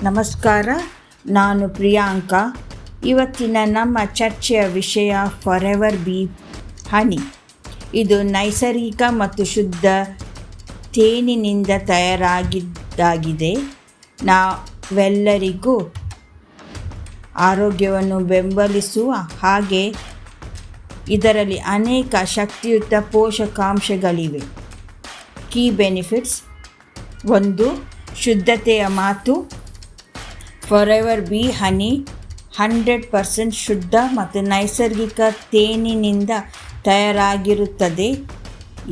ನಮಸ್ಕಾರ, ನಾನು ಪ್ರಿಯಾಂಕಾ. ಇವತ್ತಿನ ನಮ್ಮ ಚರ್ಚೆಯ ವಿಷಯ ಫಾರೆವರ್ ಬೀ ಹನಿ. ಇದು ನೈಸರ್ಗಿಕ ಮತ್ತು ಶುದ್ಧ ತೇನಿನಿಂದ ತಯಾರಾಗಿದ್ದಾಗಿದೆ. ನಾವೆಲ್ಲರಿಗೂ ಆರೋಗ್ಯವನ್ನು ಬೆಂಬಲಿಸುವ ಹಾಗೆ ಇದರಲ್ಲಿ ಅನೇಕ ಶಕ್ತಿಯುತ ಪೋಷಕಾಂಶಗಳಿವೆ. Key benefits: 1. ಶುದ್ಧತೆಯ ಮಾತು. ಫಾರೆವರ್ ಬೀ ಹನಿ 100% ಶುದ್ಧ ಮತ್ತು ನೈಸರ್ಗಿಕ ತೇನಿನಿಂದ ತಯಾರಾಗಿರುತ್ತದೆ.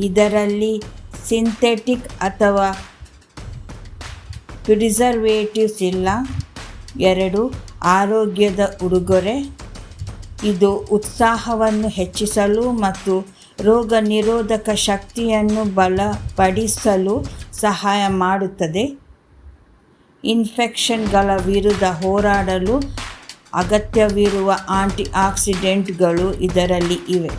ಇದರಲ್ಲಿ ಸಿಂಥೆಟಿಕ್ ಅಥವಾ ಪ್ರಿಸರ್ವೇಟಿವ್ಸ್ ಇಲ್ಲ. 2. ಆರೋಗ್ಯದ ಉಡುಗೊರೆ. ಇದು ಉತ್ಸಾಹವನ್ನು ಹೆಚ್ಚಿಸಲು ಮತ್ತು ರೋಗ ನಿರೋಧಕ ಶಕ್ತಿಯನ್ನು ಬಲಪಡಿಸಲು ಸಹಾಯ ಮಾಡುತ್ತದೆ. ಇನ್ಫೆಕ್ಷನ್ಗಳ ವಿರುದ್ಧ ಹೋರಾಡಲು ಅಗತ್ಯವಿರುವ ಆಂಟಿಆಕ್ಸಿಡೆಂಟ್ಗಳು ಇದರಲ್ಲಿ ಇವೆ.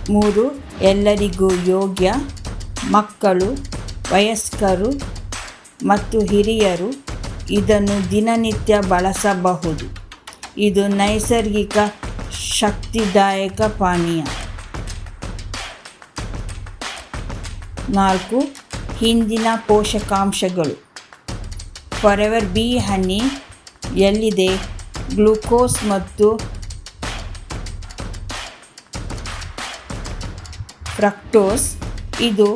3. ಎಲ್ಲರಿಗೂ ಯೋಗ್ಯ. ಮಕ್ಕಳು, ವಯಸ್ಕರು ಮತ್ತು ಹಿರಿಯರು ಇದನ್ನು ದಿನನಿತ್ಯ ಬಳಸಬಹುದು. ಇದು ನೈಸರ್ಗಿಕ ಶಕ್ತಿದಾಯಕ ಪಾನೀಯ. 4. ಹಿಂದಿನ ಪೋಷಕಾಂಶಗಳು. ಫಾರೆವರ್ ಬೀ ಹನಿ ಯಲ್ಲಿದೆ ಗ್ಲೂಕೋಸ್ ಮತ್ತು ಫ್ರಕ್ಟೋಸ್. ಇದು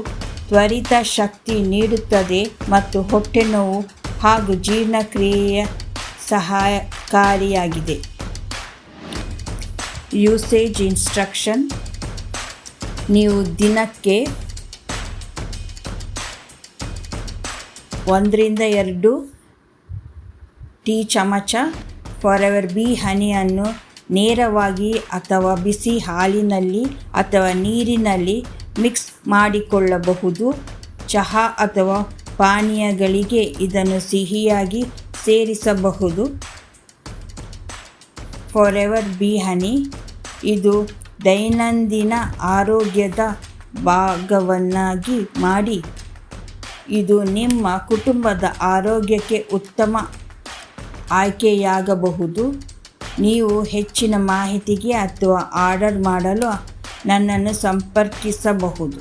ತ್ವರಿತ ಶಕ್ತಿ ನೀಡುತ್ತದೆ ಮತ್ತು ಹೊಟ್ಟೆನೋವು ಹಾಗೂ ಜೀರ್ಣಕ್ರಿಯೆಯ ಸಹಾಯಕಾರಿಯಾಗಿದೆ. ಯೂಸೇಜ್ ಇನ್ಸ್ಟ್ರಕ್ಷನ್: ನೀವು ದಿನಕ್ಕೆ 1-2 ಟೀ ಚಮಚ ಫಾರೆವರ್ ಬೀ ಹನಿಯನ್ನು ನೇರವಾಗಿ ಅಥವಾ ಬಿಸಿ ಹಾಲಿನಲ್ಲಿ ಅಥವಾ ನೀರಿನಲ್ಲಿ ಮಿಕ್ಸ್ ಮಾಡಿಕೊಳ್ಳಬಹುದು. ಚಹಾ ಅಥವಾ ಪಾನೀಯಗಳಿಗೆ ಇದನ್ನು ಸಿಹಿಯಾಗಿ ಸೇರಿಸಬಹುದು. ಫಾರೆವರ್ ಬೀ ಹನಿ ಇದು ದೈನಂದಿನ ಆರೋಗ್ಯದ ಭಾಗವನ್ನಾಗಿ ಮಾಡಿ ಇದು ನಿಮ್ಮ ಕುಟುಂಬದ ಆರೋಗ್ಯಕ್ಕೆ ಉತ್ತಮ ಆಯ್ಕೆಯಾಗಬಹುದು. ನೀವು ಹೆಚ್ಚಿನ ಮಾಹಿತಿಗೆ ಅಥವಾ ಆರ್ಡರ್ ಮಾಡಲು ನನ್ನನ್ನು ಸಂಪರ್ಕಿಸಬಹುದು.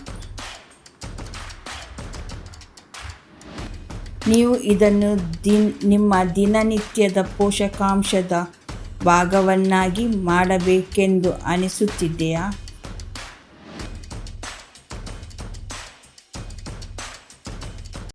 ನೀವು ಇದನ್ನು ನಿಮ್ಮ ದಿನನಿತ್ಯದ ಪೋಷಕಾಂಶದ ಭಾಗವನ್ನಾಗಿ ಮಾಡಬೇಕೆಂದು ಅನಿಸುತ್ತಿದೆಯಾ?